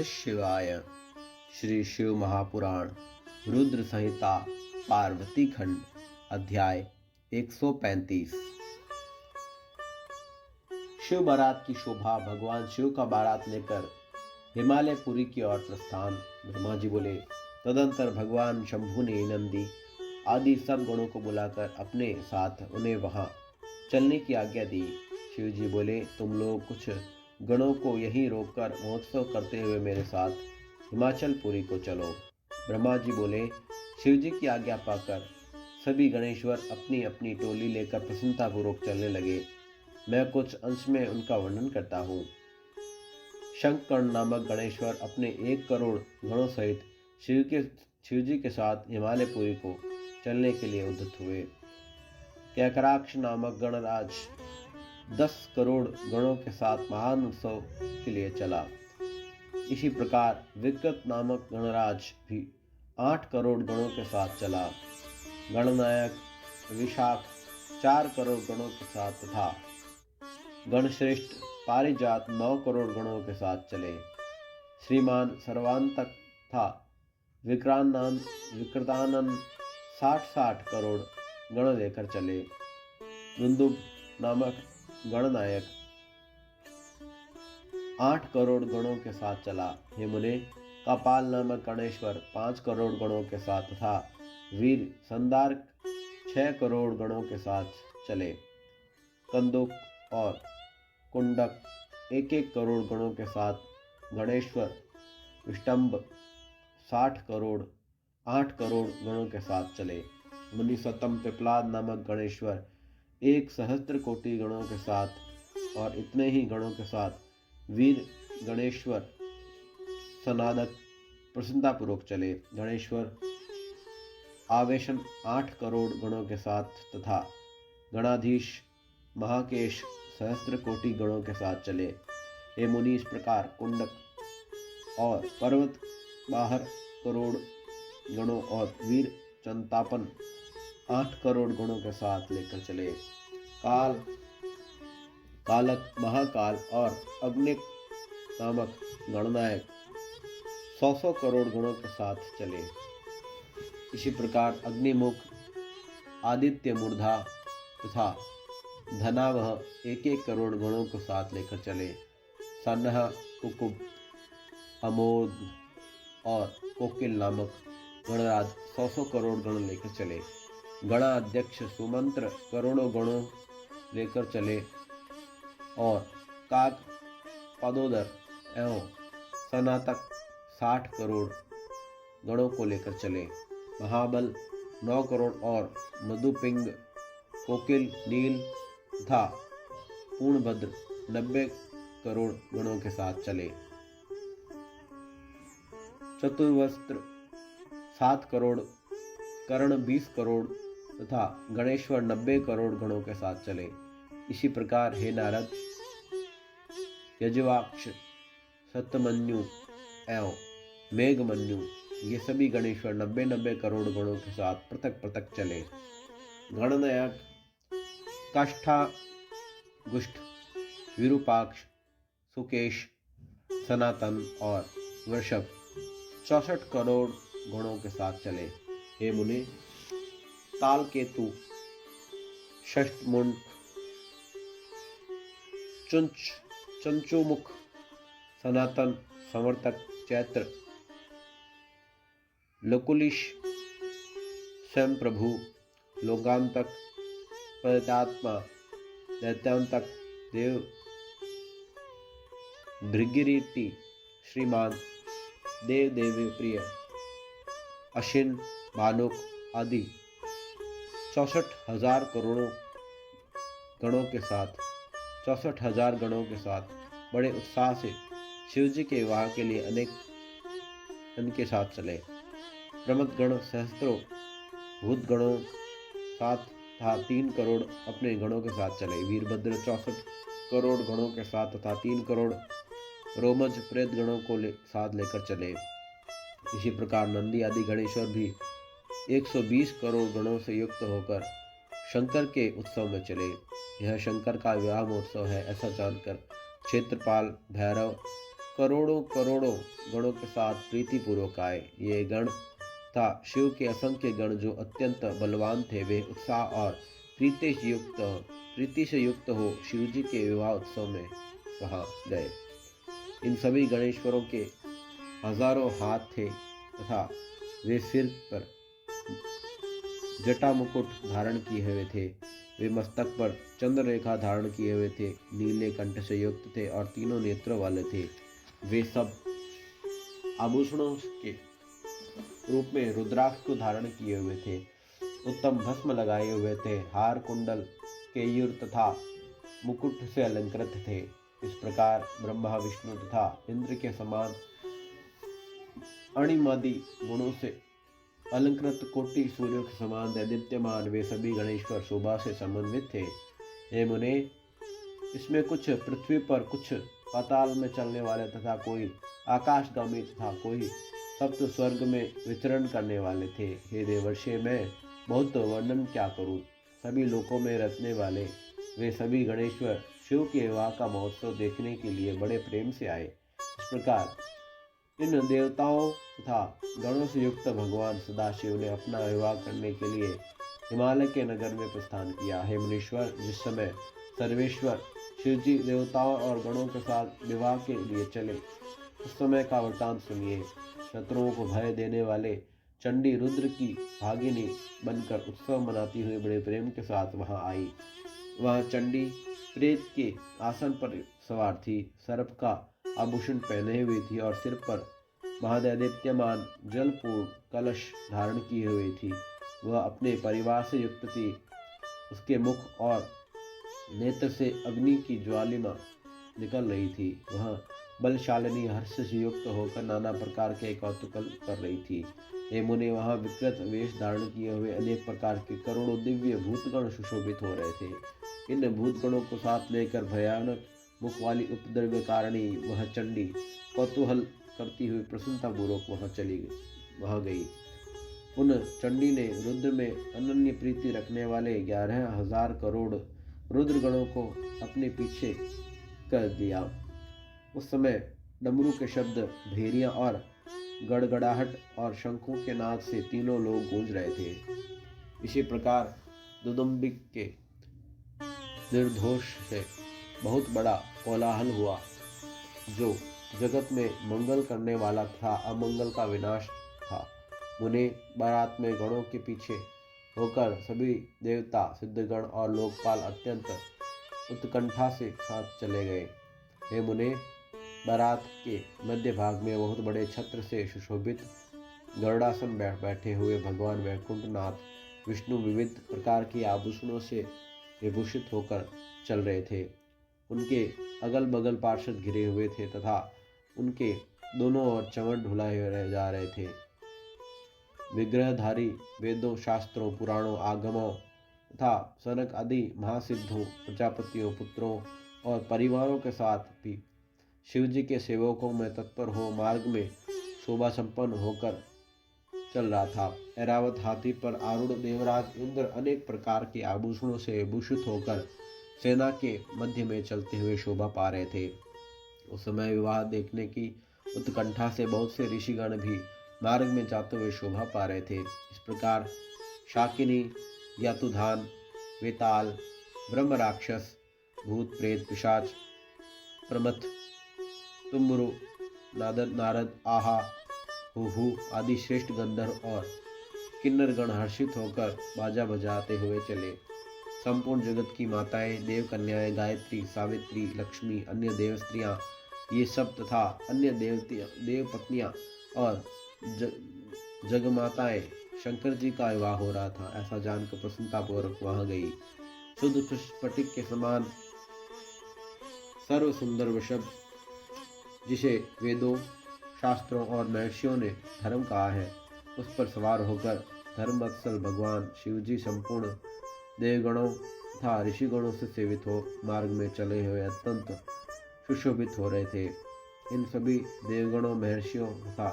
नमः शिवाय। श्री शिव महापुराण रुद्र संहिता पार्वती खंड अध्याय 135। शिव बारात की शोभा। भगवान शिव का बारात लेकर हिमालयपुरी की ओर प्रस्थान। ब्रह्मा जी बोले। तदंतर भगवान शंभु ने नंदी आदि सब गणों को बुलाकर अपने साथ उन्हें वहां चलने की आज्ञा दी। शिव जी बोले, तुम लोग कुछ गणों को यहीं रोककर महोत्सव करते हुए मेरे साथ हिमाचलपुरी को चलो। ब्रह्मा जी बोले। शिव जी की आज्ञा पाकर सभी गणेश्वर अपनी अपनी टोली लेकर प्रसन्नतापूर्वक चलने लगे। मैं कुछ अंश में उनका वर्णन करता हूँ। शंकर्ण नामक गणेश्वर अपने 1 करोड़ गणों सहित शिव जी के साथ हिमालयपुरी को चलने के लिए उद्यत हुए। कैकराक्ष नामक गणराज 10 करोड़ गणों के साथ महान उत्सव के लिए चला। इसी प्रकार विकृत नामक गणराज भी 8 करोड़ गणों के साथ चला। गणनायक विशाख 4 करोड़ गणों के साथ तथा गणश्रेष्ठ पारिजात 9 करोड़ गणों के साथ चले। श्रीमान सर्वांतक था विकृतानंद 60 करोड़ गण लेकर चले। दुंदुभ नामक गणनायक 8 करोड़ गणों के साथ चला। हे मुने, कपाल नामक गणेश्वर 5 करोड़ गणों के साथ तथा वीर संदार्क 6 करोड़ गणों के साथ चले। कंदुक और कुंडक 1 करोड़ गणों के साथ गणेश्वर विष्टम्भ 60 करोड़ 8 करोड़ गणों के साथ चले। मुनि सतम पिपलाद नामक गणेश्वर 1 सहस्त्र कोटि गणों के साथ और इतने ही गणों के साथ वीर गणेश्वर सनादक प्रसन्नतापूर्वक चले। गणेश्वर आवेशन 8 करोड़ गणों के साथ तथा गणाधीश महाकेश सहस्त्र कोटि गणों के साथ चले। हे मुनि, इस प्रकार कुंडक और पर्वत बाहर करोड़ गणों और वीर चंतापन 8 करोड़ गणों के साथ लेकर चले। कालक महाकाल और अग्निक नामक गणनायक 100 करोड़ गणों के साथ चले। इसी प्रकार अग्निमुख आदित्य मूर्धा तथा धनावह 1 करोड़ गणों को साथ लेकर चले। सन्नह कुकुब अमोद और कोकिल नामक गणराज 100 करोड़ गण लेकर चले। गणाध्यक्ष सुमंत्र करोड़ों गणों लेकर चले और काक पदोदर एवं सनातक 60 करोड़ गणों को लेकर चले। महाबल 9 करोड़ और मधुपिंग कोकिल नील तथा पूर्णभद्र 90 करोड़ गणों के साथ चले। चतुर्वस्त्र 7 करोड़ कर्ण 20 करोड़ तथा गणेश्वर 90 करोड़ गणों के साथ चले। इसी प्रकार हे नारद, यजवाक्ष सतमन्यु एवं मेघमन्यु ये सभी गणेश्वर 90 करोड़ गणों के साथ पृथक पृथक चले। गणनायक काष्ठा गुष्ठ विरूपाक्ष सुकेश सनातन और वृषभ 64 करोड़ गणों के साथ चले। हे मुनि, तालकेतु षष्ठमुंड चंचुमुख सनातन समर्थक चैत्र लकुलिश स्वयं प्रभु लोकांतक प्रतात्मा दैत्यांतक देव भृगिरीति श्रीमान देव देवी प्रिय अशिन भानुक आदि 64,000 करोड़ों गणों के साथ 64,000 गणों के साथ बड़े उत्साह से शिव जी के विवाह के लिए अनेक इनके साथ चले। प्रमथ गण सहस्त्रों भूत गणों साथ तथा 3 करोड़ अपने गणों के साथ चले। वीरभद्र 64 करोड़ गणों के साथ तथा 3 करोड़ रोमज प्रेत गणों को साथ लेकर चले। इसी प्रकार नंदी आदि गणेश्वर भी 120 करोड़ गणों से युक्त होकर शंकर के उत्सव में चले। यह शंकर का विवाह महोत्सव है ऐसा जानकर क्षेत्रपाल भैरव करोड़ों करोड़ों गणों के साथ प्रीति पूर्वक आए। ये गण था शिव के असंख्य गण जो अत्यंत बलवान थे। वे उत्साह और प्रीति से युक्त हो शिव जी के विवाह उत्सव में वहां गए। इन सभी गणेश्वरों के हजारों हाथ थे तथा वे सिर पर जटा मुकुट धारण किए हुए थे। वे मस्तक पर चंद्र रेखा धारण किए हुए थे, नीले कंठ से युक्त थे और तीनों नेत्रों वाले थे। वे सब आभूषणों के रूप में रुद्राक्ष को धारण किए हुए थे, उत्तम भस्म लगाए हुए थे, हार कुंडल केयूर तथा मुकुट से अलंकृत थे। इस प्रकार ब्रह्मा विष्णु तथा इंद्र के समान अणिमादि गुणों से अलंकृत कोटि सूर्यों के समान दैदीप्यमान वे सभी गणेश्वर शोभा से समन्वित थे। हे मुने, इसमें कुछ पृथ्वी पर, कुछ पाताल में चलने वाले तथा कोई आकाशगामी तथा कोई सप्त स्वर्ग में विचरण करने वाले थे। हे देवर्षि, मैं बहुत वर्णन क्या करूं। सभी लोकों में रचने वाले वे सभी गणेश्वर शिव के विवाह का महोत्सव देखने के लिए बड़े प्रेम से आए। इस प्रकार इन देवताओं तथा गणों से युक्त भगवान सदाशिव ने अपना विवाह करने के लिए हिमालय के नगर में प्रस्थान किया। हे मुनीश्वर, जिस समय सर्वेश्वर शिवजी देवताओं और गणों के साथ विवाह के लिए चले, उस समय का वृतांत सुनिए। शत्रुओं को भय देने वाले चंडी रुद्र की भागिनी बनकर उत्सव मनाती हुई बड़े प्रेम के साथ वहां आई। वहां चंडी प्रेत के आसन पर सवार थी, सर्प का आभूषण पहने हुई थी और सिर पर महादैदीप्यमान जलपूर्ण कलश धारण किए हुई थी। वह अपने परिवार से युक्त थी। उसके मुख और नेत्र से अग्नि की ज्वालिमा निकल रही थी। वह बलशालिनी हर्ष से युक्त होकर नाना प्रकार के कौतुक कर रही थी। हे मुने, वहां विकृत वेश धारण किए हुए अनेक प्रकार के करोड़ों दिव्य भूतगण सुशोभित हो रहे थे। इन भूतगणों को साथ लेकर भयानक मुख वाली उपद्रव्य कारिणी वह चंडी कौतूहल करती हुई प्रसन्नता पूर्वक वहां गई। उन चंडी ने रुद्र में अनन्य प्रीति रखने वाले 11,000 करोड़ रुद्र गणों को अपने पीछे कर दिया। उस समय डमरू के शब्द, भेरियां और गड़गड़ाहट और शंखों के नाद से तीनों लोग गूंज रहे थे। इसी प्रकार दुदुम्बिक के निर्घोष से बहुत बड़ा कोलाहल हुआ, जो जगत में मंगल करने वाला था, अमंगल का विनाश था। मुने, बारात में गणों के पीछे होकर सभी देवता, सिद्धगण और लोकपाल अत्यंत उत्कंठा से साथ चले गए। हे मुने, बारात के मध्य भाग में बहुत बड़े छत्र से सुशोभित गरुड़ासन बैठे हुए भगवान वैकुंठनाथ विष्णु विविध प्रकार के आभूषणों से विभूषित होकर चल रहे थे। उनके अगल बगल पार्षद घिरे हुए थे तथा उनके दोनों ओर चमड़ ढुलाए जा रहे थे। विग्रहधारी वेदों, शास्त्रों, पुराणों, आगमों तथा सनक आदि महासिद्धों, प्रजापतियों, पुत्रों और परिवारों के साथ भी शिवजी के सेवकों में तत्पर हो मार्ग में शोभा संपन्न होकर चल रहा था। ऐरावत हाथी पर आरूढ़ देवराज इंद्र अनेक प्रकार के आभूषणों से भूषित होकर सेना के मध्य में चलते हुए शोभा पा रहे थे। उस समय विवाह देखने की उत्कंठा से बहुत से ऋषिगण भी मार्ग में जाते हुए शोभा पा रहे थे। इस प्रकार शाकिनी, यातुधान, वेताल, ब्रह्म राक्षस, भूत प्रेत, पिशाच, प्रमथ, तुम्बरु, नारद, आहा, हुहु आदि श्रेष्ठ गंधर्व और किन्नर गण हर्षित होकर बाजा बजाते हुए चले। संपूर्ण जगत की माताएं, देव कन्याएं, गायत्री, सावित्री, लक्ष्मी, अन्य देव स्त्रियां, ये सब तथा अन्य देव पत्नियां और जगमाताएं शंकर जी का विवाह हो रहा था, ऐसा जानकर प्रसन्नतापूर्वक वहां गई। शुद्ध स्फटिक के समान सर्व सुंदर वृषभ, जिसे वेदों, शास्त्रों और महर्षियों ने धर्म कहा है, उस पर सवार होकर धर्मवत्सल भगवान शिवजी संपूर्ण देवगणों तथा ऋषिगणों से सेवित हो मार्ग में चले हुए अत्यंत सुशोभित हो रहे थे। इन सभी देवगणों, महर्षियों तथा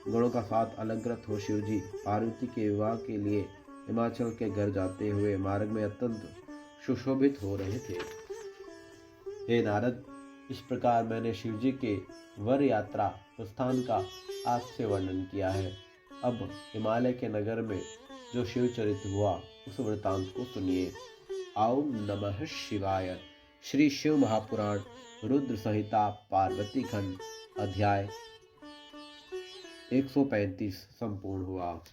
गणों का साथ अलंकृत हो शिवजी पार्वती के विवाह के लिए हिमाचल के घर जाते हुए मार्ग में अत्यंत सुशोभित हो रहे थे। हे नारद, इस प्रकार मैंने शिव जी के वर यात्रा प्रस्थान का आज से वर्णन किया है। अब हिमालय के नगर में जो शिव चरित्र हुआ उस वृतांत को सुनिए। ओम नमः शिवाय। श्री शिव महापुराण रुद्र संहिता पार्वती खंड अध्याय 135 संपूर्ण हुआ।